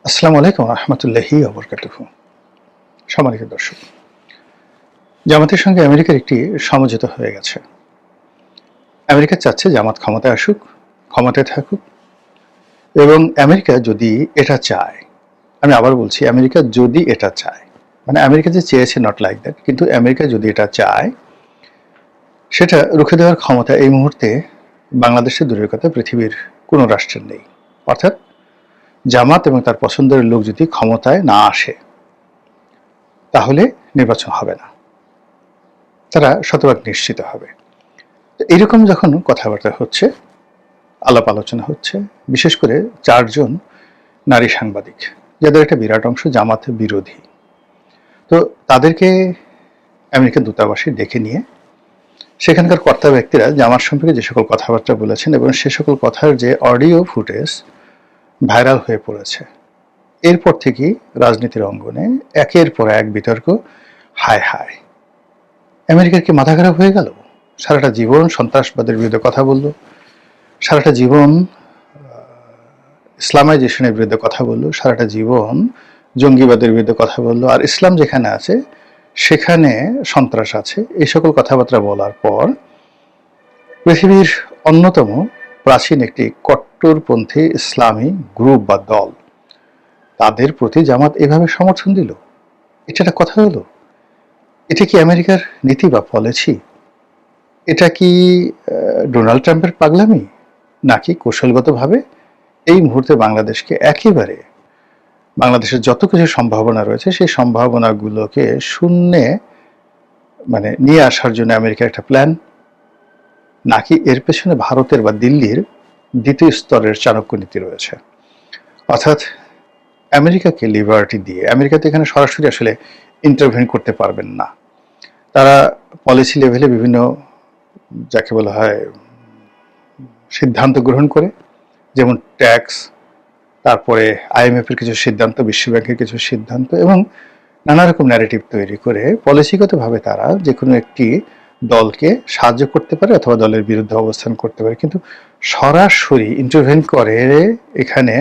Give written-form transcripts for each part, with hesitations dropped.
আসসালামু আলাইকুম রহমতুল্লাহি ওবরকাতুহু। সম্মানিত দর্শক, জামাতের সঙ্গে আমেরিকার একটি সমঝোতা হয়ে গেছে। আমেরিকা চাচ্ছে জামাত ক্ষমতায় আসুক, ক্ষমতায় থাকুক, এবং আমেরিকা যদি এটা চায়, আমি আবার বলছি, আমেরিকা যদি এটা চায়, মানে আমেরিকা যে চেয়েছে নট লাইক দ্যাট, কিন্তু আমেরিকা যদি এটা চায়, সেটা রুখে দেওয়ার ক্ষমতা এই মুহূর্তে বাংলাদেশের দূরের কথা পৃথিবীর কোনো রাষ্ট্রের নেই। অর্থাৎ জামাত এবং তার পছন্দের লোক যদি ক্ষমতায় না আসে, তাহলে নির্বাচন হবে না, তারা শতভাগ নিশ্চিত হবে। এরকম যখন কথাবার্তা হচ্ছে, আলাপ আলোচনা হচ্ছে, বিশেষ করে 4 জন নারী সাংবাদিক, যাদের একটা বিরাট অংশ জামাত বিরোধী, তো তাদেরকে আমেরিকান দূতাবাসে ডেকে নিয়ে সেখানকার কর্তা ব্যক্তিরা জামাত সম্পর্কে যে সকল কথাবার্তা বলেছেন এবং সে সকল কথার যে অডিও ফুটেজ ভাইরাল হয়ে পড়েছে, এরপর থেকেই রাজনীতির অঙ্গনে একের পর এক বিতর্ক। হায় হায়, আমেরিকার কি মাথা খারাপ হয়ে গেল? সারাটা জীবন সন্ত্রাসবাদের বিরুদ্ধে কথা বললো, সারাটা জীবন ইসলামাইজেশনের বিরুদ্ধে কথা বললো, সারাটা জীবন জঙ্গিবাদের বিরুদ্ধে কথা বললো, আর ইসলাম যেখানে আছে সেখানে সন্ত্রাস আছে, এই সকল কথাবার্তা বলার পর পৃথিবীর অন্যতম প্রাচীন একটি কট্টরপন্থী ইসলামী গ্রুপ বা দল, তাদের প্রতি জামাত এভাবে সমর্থন দিল। এটা একটা কথা হলো? এটা কি আমেরিকার নীতি বা পলিসি? এটা কি ডোনাল্ড ট্রাম্পের পাগলামি, নাকি কৌশলগতভাবে এই মুহূর্তে বাংলাদেশকে একেবারে, বাংলাদেশের যত কিছু সম্ভাবনা রয়েছে সেই সম্ভাবনাগুলোকে শূন্যে মানে নিয়ে আসার জন্য আমেরিকার একটা প্ল্যান, নাকি এর পেছনে ভারতের বা দিল্লির দ্বিতীয় স্তরের চাণক্য নীতি রয়েছে? অর্থাৎ আমেরিকাকে লিবার্টি দিয়ে, আমেরিকা তো এখানে সরাসরি আসলে ইন্টারভেন করতে পারবেন না, তারা পলিসি লেভেলে বিভিন্ন যাকে বলা হয় সিদ্ধান্ত গ্রহণ করে, যেমন ট্যাক্স, তারপরে আইএমএফ এর কিছু সিদ্ধান্ত, বিশ্বব্যাংকের কিছু সিদ্ধান্ত, এবং নানা রকম ন্যারেটিভ তৈরি করে পলিসিগতভাবে তারা যে কোনো একটি দলকে সাহায্য করতে পারে অথবা দলের বিরুদ্ধে অবস্থান করতে পারে। কিন্তু সরাসরি ইন্টারভেন করে এখানে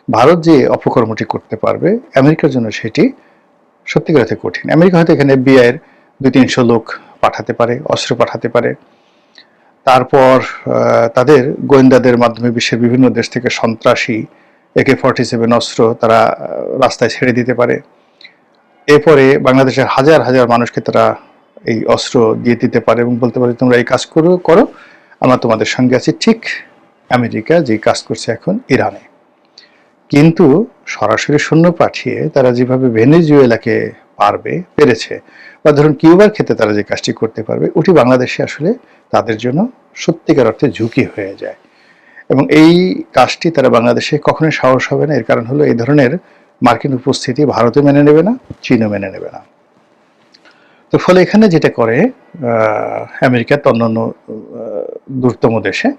ভারত যে অপকর্মটি করতে পারবে, আমেরিকার জন্য সেটি সত্যিকার অর্থে কঠিন। আমেরিকা হয়তো এখানে FBI এর 200-300 লোক পাঠাতে পারে, অস্ত্র পাঠাতে পারে, তারপর তাদের গোয়েন্দাদের মাধ্যমে বিশ্বের বিভিন্ন দেশ থেকে সন্ত্রাসী AK-47 অস্ত্র তারা রাস্তায় ছেড়ে দিতে পারে। এরপরে বাংলাদেশের হাজার হাজার মানুষকে তারা এই অস্ত্র দিয়ে দিতে পারে এবং বলতে পারে তোমরা এই কাজ করো, আমরা তোমাদের সঙ্গে আছি। ঠিক আমেরিকা যে কাজ করছে এখন ইরানে। কিন্তু সরাসরি সৈন্য পাঠিয়ে তারা যেভাবে ভেনেজুয়েলাকে পেরেছে, বা ধরুন কিউবার ক্ষেত্রে তারা যে কাজটি করতে পারবে, ওটি বাংলাদেশে আসলে তাদের জন্য সত্যিকার অর্থে ঝুঁকি হয়ে যায়। এবং এই কাজটি তারা বাংলাদেশে কখনোই সাহস হবে না। এর কারণ হলো এই ধরনের মার্কিন উপস্থিতি ভারতও মেনে নেবে না, চীনও মেনে নেবে না। তো ফলে এখানে যেটা করে আমেরিকার অন্যান্য দূরতম দেশে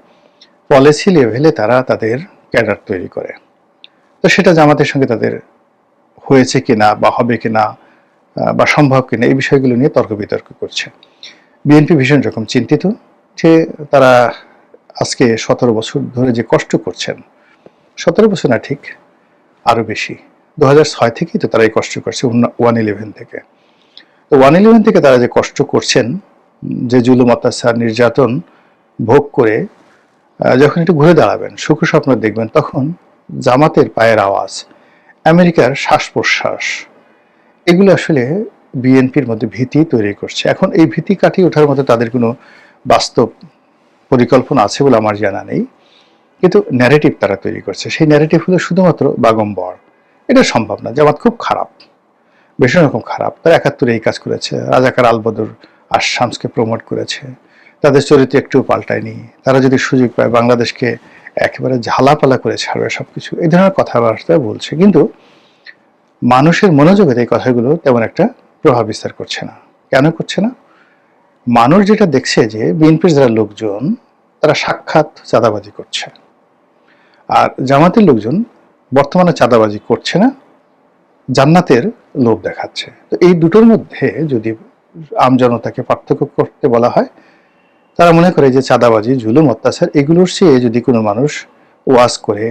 পলিসি লেভেলে তারা তাদের ক্যাডার তৈরি করে। তো সেটা জামাতের সঙ্গে তাদের হয়েছে কিনা বা হবে কিনা বা সম্ভব কিনা, এই বিষয়গুলো নিয়ে তর্ক বিতর্ক করছে। বিএনপি ভীষণ রকম চিন্তিত যে তারা আজকে 17 বছর ধরে যে কষ্ট করছেন, 17 বছর না, ঠিক আরো বেশি, 2006 থেকেই তো তারা এই কষ্ট করছে, 1/11 থেকে। তো 1/11 থেকে তারা যে কষ্ট করছেন, যে জুলুম, অত্যাচার, নির্যাতন ভোগ করে যখন একটু ঘুরে দাঁড়াবেন, সুখ স্বপ্ন দেখবেন, তখন জামাতের পায়ের আওয়াজ, আমেরিকার শ্বাস প্রশ্বাস, এগুলো আসলে বিএনপির মধ্যে ভীতি তৈরি করছে। এখন এই ভীতি কাটিয়ে ওঠার মতো তাদের কোনো বাস্তব পরিকল্পনা আছে বলে আমার জানা নেই, কিন্তু ন্যারেটিভ তারা তৈরি করছে। সেই ন্যারেটিভ হলো শুধুমাত্র বাগম্বর। এটা সম্ভব না, জামাত খুব খারাপ, ভীষণ রকম খারাপ। তারা 71 এই কাজ করেছে, রাজাকার আলবদর আর শামসকে প্রমোট করেছে, তাদের চরিত্র একটু পাল্টায়নি। তারা যদি সুযোগ পায় বাংলাদেশকে একেবারে ঝালাপালা করে ছাড়বে সবকিছু, এই ধরনের কথাবার্তা বলছে। কিন্তু মানুষের মনোযোগের এই কথাগুলো তেমন একটা প্রভাব বিস্তার করছে না। কেন করছে না? মানুষ যেটা দেখছে যে বিএনপির যারা লোকজন তারা সাক্ষাৎ চাঁদাবাজি করছে, আর জামাতের লোকজন বর্তমানে চাঁদাবাজি করছে না, জান্নাতের লোভ দেখাচ্ছে। তো এই দুটোর মধ্যে যদি আমজনতাকে পার্থক্য করতে বলা হয়, তারা মনে করে যে চাঁদাবাজি, জুলুম, অত্যাচার এগুলোর চেয়ে যদি কোনো মানুষ ওয়াজ করে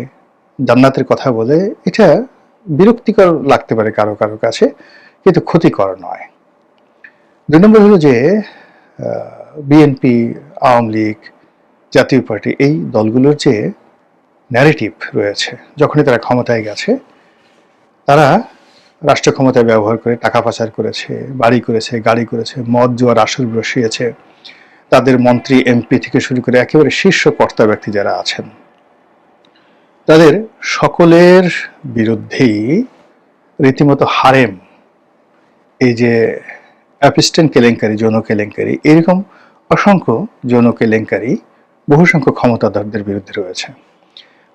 জান্নাতের কথা বলে, এটা বিরক্তিকর লাগতে পারে কারো কারো কাছে, কিন্তু ক্ষতিকর নয়। 2 নম্বর হলো যে বিএনপি, আওয়ামী লীগ, জাতীয় পার্টি এই দলগুলোর যে ন্যারেটিভ রয়েছে, যখনই তারা ক্ষমতায় গেছে তারা রাষ্ট্র ক্ষমতায় ব্যবহার করে টাকা পাচার করেছে, বাড়ি করেছে, গাড়ি করেছে, মদ জুয়ার আসর বসিয়েছে। তাদের মন্ত্রী, এমপি থেকে শুরু করে একেবারে শীর্ষ কর্তা ব্যক্তি যারা আছেন তাদের সকলের বিরুদ্ধেই রীতিমতো হারেম, এই যে অ্যাপিস্টেন কেলেঙ্কারি, যৌন কেলেঙ্কারি, এরকম অসংখ্য যৌন কেলেঙ্কারি বহু সংখ্যক ক্ষমতাধরদের বিরুদ্ধে রয়েছে।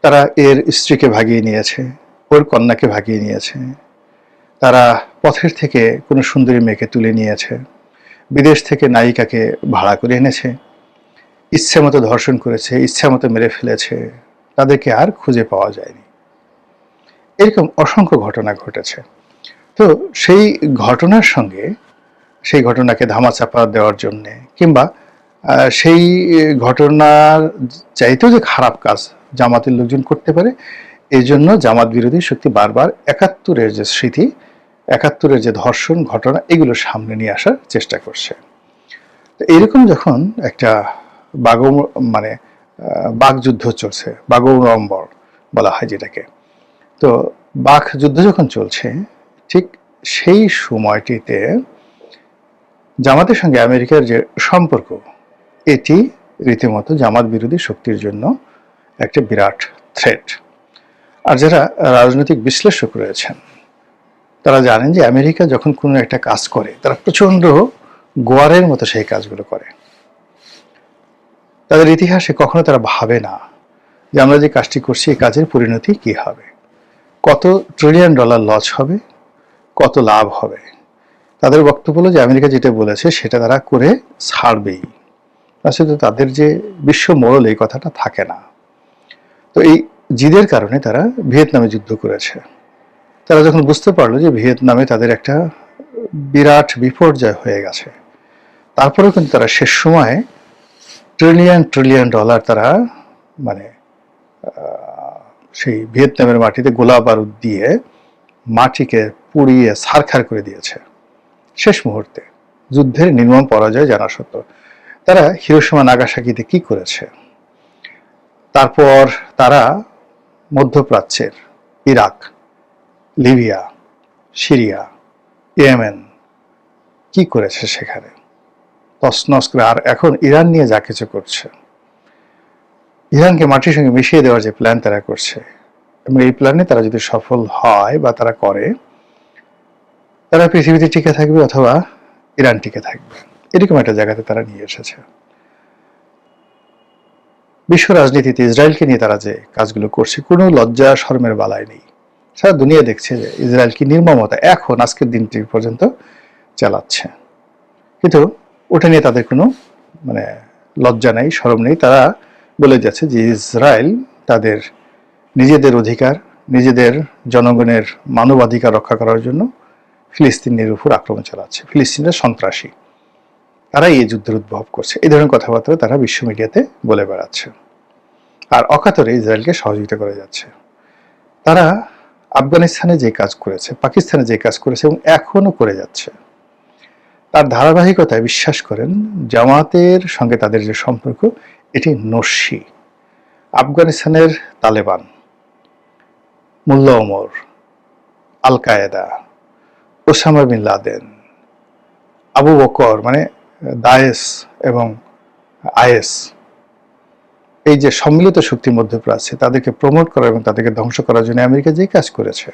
তারা এর স্ত্রীকে ভাগিয়ে নিয়েছে, ওর কন্যাকে ভাগিয়ে নিয়েছে, তারা পথের থেকে কোনো সুন্দরী মেয়েকে তুলে নিয়েছে, বিদেশ থেকে নায়িকাকে ভাড়া করে এনেছে, ইচ্ছে মতো ধর্ষণ করেছে, ইচ্ছা মতো মেরে ফেলেছে, তাদেরকে আর খুঁজে পাওয়া যায়নি। এরকম অসংখ্য ঘটনা ঘটেছে। তো সেই ঘটনার সঙ্গে সেই ঘটনাকে ধামাচাপা দেওয়ার জন্যে, কিংবা সেই ঘটনার চাইতেও যে খারাপ কাজ জামাতের লোকজন করতে পারে, এই জন্য জামাত বিরোধী শক্তি বারবার ৭১-এর যে স্মৃতি, ৭১-এর যে ধর্ষণ ঘটনা, এগুলো সামনে নিয়ে আসার চেষ্টা করছে। তো এইরকম যখন একটা মানে বাকযুদ্ধ চলছে, বাগড়ম্বর বলা হয় যেটাকে, তো বাকযুদ্ধ যখন চলছে, ঠিক সেই সময়টিতে জামাতের সঙ্গে আমেরিকার যে সম্পর্ক, এটি রীতিমতো জামাত বিরোধী শক্তির জন্য একটা বিরাট থ্রেট। আর যারা রাজনৈতিক বিশ্লেষক রয়েছেন তারা জানেন যে আমেরিকা যখন কোনো একটা কাজ করে তারা প্রচণ্ড গোয়ারের মতো সেই কাজগুলো করে। তাদের ইতিহাসে কখনো তারা ভাবে না যে আমরা যে কাজটি করছি এই কাজের পরিণতি কি হবে, কত $1 ট্রিলিয়ন লস হবে, কত লাভ হবে। তাদের বক্তব্য হলো যে আমেরিকা যেটা বলেছে সেটা তারা করে ছাড়বেই। আসলে তাদের যে বিশ্ব মোড়ল, এই কথাটা থাকে না। তো এই জিদের কারণে তারা ভিয়েতনামে যুদ্ধ করেছে। তারা যখন বুঝতে পারলো যে ভিয়েতনামে তাদের একটা বিরাট বিপর্যয় হয়ে গেছে, তারপরেও কিন্তু তারা শেষ সময়ে $1 ট্রিলিয়ন তারা মানে সেই ভিয়েতনামের মাটিতে গোলা বারুদ দিয়ে মাটিকে পুড়িয়ে ছারখার করে দিয়েছে শেষ মুহূর্তে, যুদ্ধের নির্মম পরাজয় জানা সত্ত্বেও। তারা হিরোশিমা নাগাসাকিতে কি করেছে, তারপর তারা মধ্যপ্রাচ্যের ইরাক, লিবিয়া, সিরিয়া, ইয়েমেন কি করেছে সেখানে তছনছ করে। আর এখন ইরান নিয়ে যা কিছু করছে, ইরানকে মাটির সঙ্গে মিশিয়ে দেওয়ার যে প্ল্যান তারা করছে, এবং এই প্ল্যানে তারা যদি সফল হয় বা তারা করে, তারা পৃথিবীতে টিকে থাকবে অথবা ইরান টিকে থাকবে, এরকম একটা জায়গাতে তারা নিয়ে এসেছে। বিশ্ব রাজনীতিতে ইসরায়েলকে নিয়ে তারা যে কাজগুলো করছে, কোনো লজ্জা শরমের বালাই নেই। সারা দুনিয়া দেখছে যে ইসরায়েল কি নির্মমতা এখন আজকের দিনটি পর্যন্ত চালাচ্ছে, কিন্তু ওটা নিয়ে তাদের কোনো মানে লজ্জা নেই, শরম নেই। তারা বলে যাচ্ছে যে ইসরায়েল তাদের নিজেদের অধিকার, নিজেদের জনগণের মানবাধিকার রক্ষা করার জন্য ফিলিস্তিনের উপর আক্রমণ চালাচ্ছে, ফিলিস্তিনের সন্ত্রাসী, তারাই এই যুদ্ধের উদ্ভব করছে। এই ধরনের কথাবার্তা তারা বিশ্ব মিডিয়াতে বলে বেড়াচ্ছে, আর অকাতরে ইসরায়েলকে সহযোগিতা করে যাচ্ছে। তারা আফগানিস্তানে যে কাজ করেছে, পাকিস্তানে যে কাজ করেছে এবং এখনো করে যাচ্ছে, তার ধারাবাহিকতায় বিশ্বাস করেন জামাতের সঙ্গে তাদের যে সম্পর্ক, এটি নস্যি। আফগানিস্তানের Taliban, Mullah Omar, al Qaeda, Osama bin Laden, Abu Bakr মানে দায়েশ এবং আইএস, এই যে সম্মিলিত শক্তির মধ্যপ্রাচ্যে তাদেরকে প্রমোট করা এবং তাদেরকে ধ্বংস করার জন্য আমেরিকা যে কাজ করেছে,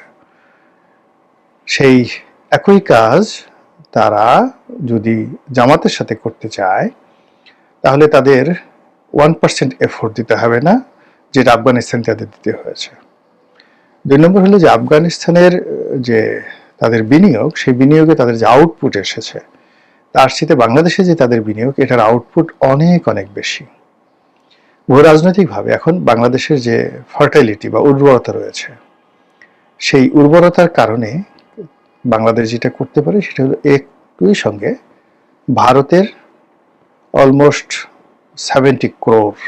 সেই একই কাজ তারা যদি জামাতের সাথে করতে চায়, তাহলে তাদের 1% এফোর্ট দিতে হবে না, যেটা আফগানিস্তান তাদের দিতে হয়েছে। 2 নম্বর হলো যে আফগানিস্তানের যে তাদের বিনিয়োগ, সেই বিনিয়োগে তাদের যে আউটপুট এসেছে, তার সাথে বাংলাদেশে যে তাদের বিনিয়োগ, এটার আউটপুট অনেক অনেক বেশি। ভূ রাজনৈতিকভাবে এখন বাংলাদেশের যে ফার্টাইলিটি বা উর্বরতা রয়েছে, সেই উর্বরতার কারণে বাংলাদেশ যেটা করতে পারে সেটা হলো একই সঙ্গে ভারতের অলমোস্ট 70 করোড়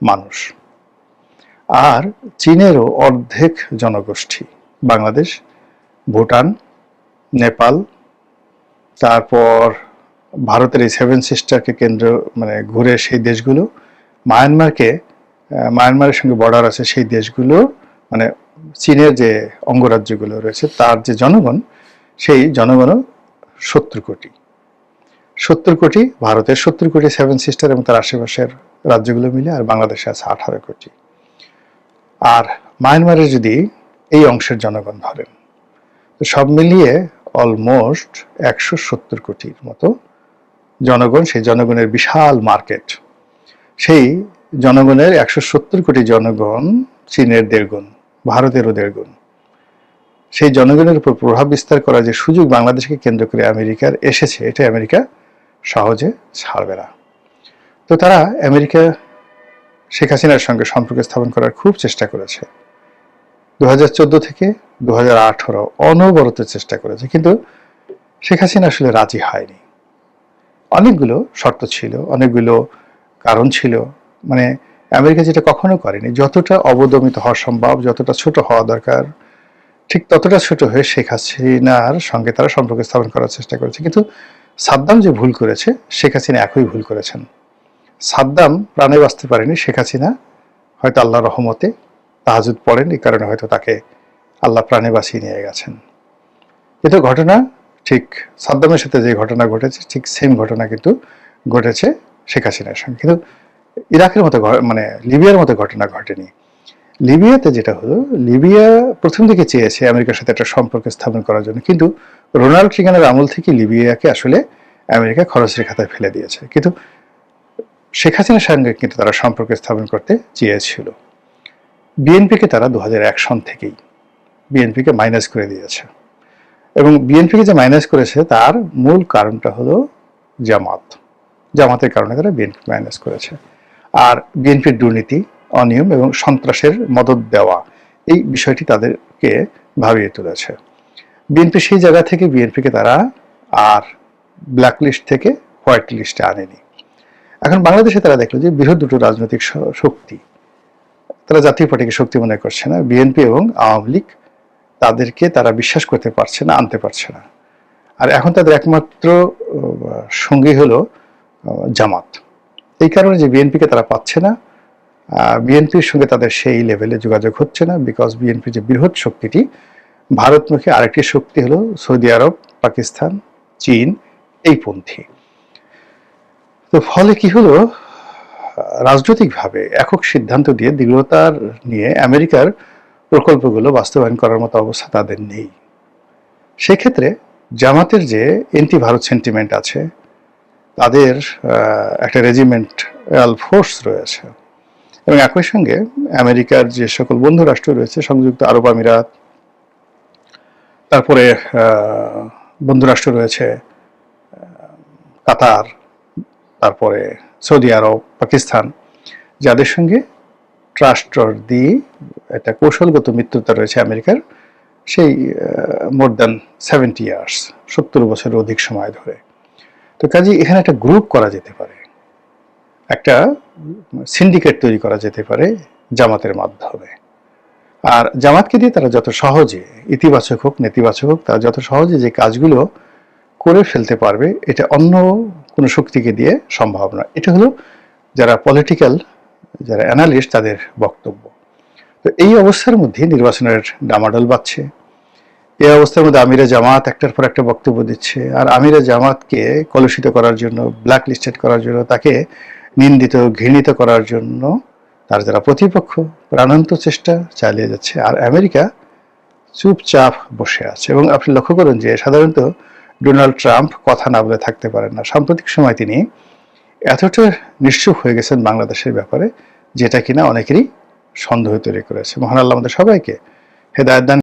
মানুষ আর চীনেরও অর্ধেক জনগোষ্ঠী বাংলাদেশ, ভুটান, নেপাল, তারপর ভারতের এই 7 সিস্টারকে কেন্দ্র ঘুরে সেই দেশগুলো, মায়ানমারের সঙ্গে বর্ডার আছে সেই দেশগুলো, চীনের যে অঙ্গরাজ্যগুলো রয়েছে তার যে জনগণ, সেই জনগণও 70 কোটি ভারতের 70 কোটি 7 সিস্টার এবং তার আশেপাশের রাজ্যগুলো মিলে, আর বাংলাদেশে আছে 18 কোটি। আর মায়ানমারের যদি এই অংশের জনগণ ধরেন, তো সব মিলিয়ে অলমোস্ট 170 কোটির মতো জনগণ, সেই জনগণের বিশাল মার্কেট। সেই জনগণের 170 কোটি জনগণ চীনের 1.5 গুণ, ভারতেরও 1.5 গুণ। সেই জনগণের উপর প্রভাব বিস্তার করার যে সুযোগ বাংলাদেশকে কেন্দ্র করে আমেরিকার এসেছে, এটা আমেরিকা সহজে ছাড়বে না। তো তারা আমেরিকা শেখ হাসিনার সঙ্গে সম্পর্ক স্থাপন করার খুব চেষ্টা করেছে। 2014 থেকে 2018 অনবরত চেষ্টা করেছে, কিন্তু শেখ হাসিনা আসলে রাজি হয়নি। অনেকগুলো শর্ত ছিল, অনেকগুলো কারণ ছিল। আমেরিকা যেটা কখনো করেনি, যতটা অবদমিত হওয়া সম্ভব, যতটা ছোট হওয়া দরকার, ঠিক ততটা ছোট হয়ে শেখ হাসিনার সঙ্গে তারা সম্পর্ক স্থাপন করার চেষ্টা করেছে। কিন্তু সাদ্দাম যে ভুল করেছে, শেখ হাসিনা একই ভুল করেছেন। সাদ্দাম প্রাণে বাঁচতে পারেনি, শেখ হাসিনা হয়তো আল্লাহর রহমতে তাহাজ্জুদ পড়েন, এই কারণে হয়তো তাকে আল্লাহ প্রাণে বাঁচিয়ে নিয়ে গেছেন। কিন্তু ঘটনা ঠিক সাদ্দামের সাথে যে ঘটনা ঘটেছে, ঠিক সেম ঘটনা কিন্তু ঘটেছে শেখ হাসিনার সঙ্গে। কিন্তু ইরাকের মতো লিবিয়ার মতো ঘটনা ঘটেনি। লিবিয়াতে যেটা হলো, লিবিয়া প্রথম দিকে চেয়েছে আমেরিকার সাথে একটা সম্পর্ক স্থাপন করার জন্য, কিন্তু রোনাল্ড রিগানের আমল থেকে লিবিয়াকে আসলে আমেরিকা খরচের খাতায় ফেলে দিয়েছে। কিন্তু শেখ হাসিনার সঙ্গে কিন্তু তারা সম্পর্ক স্থাপন করতে চেয়েছিল। বিএনপিকে তারা 2001 সন থেকেই বিএনপিকে মাইনাস করে দিয়েছে, এবং বিএনপিকে যে মাইনাস করেছে তার মূল কারণটা হলো জামাতের কারণে তারা বিএনপি মাইনাস করেছে। আর বিএনপির দুর্নীতি, অনিয়ম এবং সন্ত্রাসের মদদ দেওয়া, এই বিষয়টি তাদেরকে ভাবিয়ে তুলেছে। বিএনপি সেই জায়গা থেকে বিএনপিকে তারা আর ব্ল্যাক লিস্ট থেকে হোয়াইট লিস্টে আনেনি। এখন বাংলাদেশে তারা দেখলো যে বৃহৎ দুটো রাজনৈতিক শক্তি, তারা জাতীয় পার্টিকে শক্তি মনে করছে না, বিএনপি এবং আওয়ামী লীগ, তাদেরকে তারা বিশ্বাস করতে পারছে না, আনতে পারছে না। আর এখন তাদের একমাত্র সঙ্গী হলো জামাত। এই কারণে যে বিএনপিকে তারা পাচ্ছে না, বিএনপির সঙ্গে তাদের সেই লেভেলে যোগাযোগ হচ্ছে না, বিকজ বিএনপি যে বৃহৎ শক্তিটি, ভারতমুখী আরেকটি শক্তি হলো সৌদি আরব, পাকিস্তান, চীন, এই পন্থী। তো ফলে কি হলো, রাজনৈতিকভাবে একক সিদ্ধান্ত দিয়ে দৃঢ়তার নিয়ে আমেরিকার প্রকল্পগুলো বাস্তবায়ন করার মতো অবস্থা তাদের নেই। সেক্ষেত্রে জামাতের যে এন্টি ভারত সেন্টিমেন্ট আছে, তাদের একটা রেজিমেন্টাল ফোর্স রয়েছে, এবং একই সঙ্গে আমেরিকার যে সকল বন্ধু রাষ্ট্র রয়েছে, সংযুক্ত আরব আমিরাত, তারপরে বন্ধু রাষ্ট্র রয়েছে কাতার, তারপরে সৌদি আরব, পাকিস্তান, যাদের সঙ্গে ট্রাস্ট দিয়ে একটা কৌশলগত মিত্রতা রয়েছে আমেরিকার, সেই মোর দ্যান 70 ইয়ার্স, 70 বছরের অধিক সময় ধরে। তো কাজে এখানে একটা গ্রুপ করা যেতে পারে, একটা সিন্ডিকেট তৈরি করা যেতে পারে জামাতের মাধ্যমে। আর জামাতকে দিয়ে তারা যত সহজে, ইতিবাচক হোক নেতিবাচক হোক, তারা যত সহজে যে কাজগুলো করে ফেলতে পারবে, এটা অন্য কোনো শক্তিকে দিয়ে সম্ভব নয়। এটা হলো যারা পলিটিক্যাল, যারা অ্যানালিস্ট, তাদের বক্তব্য। তো এই অবস্থার মধ্যে নির্বাচনের ডামাডোল বাজছে। এই অবস্থার মধ্যে আমিরে জামাত একটার পর একটা বক্তব্য দিচ্ছে, আর আমিরে জামাতকে কলুষিত করার জন্য, ব্ল্যাক লিস্টেড করার জন্য, তাকে নিন্দিত ঘৃণিত করার জন্য তার যারা প্রতিপক্ষ প্রাণান্ত চেষ্টা চালিয়ে যাচ্ছে, আর আমেরিকা চুপচাপ বসে আছে। এবং আপনি লক্ষ্য করুন যে সাধারণত ডোনাল্ড ট্রাম্প কথা না বলে থাকতে পারেন না। সাম্প্রতিক সময় তিনি এতটা নিশ্চুপ হয়ে গেছেন বাংলাদেশের ব্যাপারে, যেটা কিনা অনেকেরই সন্দেহ তৈরি করেছে। মহান আল্লাহ আমাদের সবাইকে হেদায়েত দান